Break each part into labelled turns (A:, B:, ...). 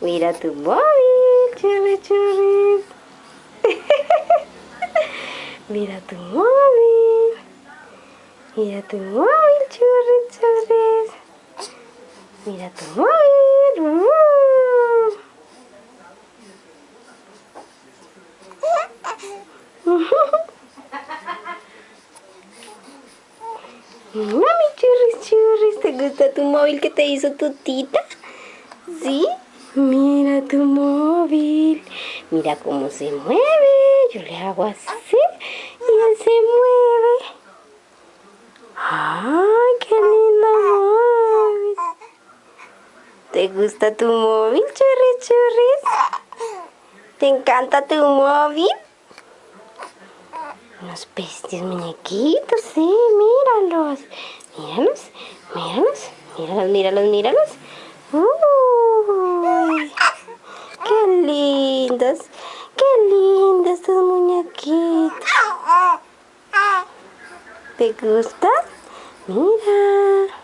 A: Mira tu móvil, churri, churri. Mira tu móvil. Mira tu móvil, churri, churri. Mira tu móvil. Mami, churris, churris, ¿te gusta tu móvil que te hizo tu tita? ¿Sí? Mira tu móvil. Mira cómo se mueve. Yo le hago así y él se mueve. ¡Ay, qué lindo móvil! ¿Te gusta tu móvil, churris, churris? ¿Te encanta tu móvil? Unos peces muñequitos, sí, míralos. Míralos, míralos, míralos, míralos, míralos. ¡Uy! ¡Qué lindos estos muñequitos! ¿Te gustan? Mira.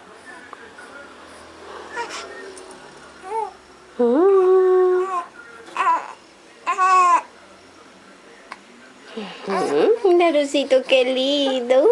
A: Mira, Rosito, qué lindo.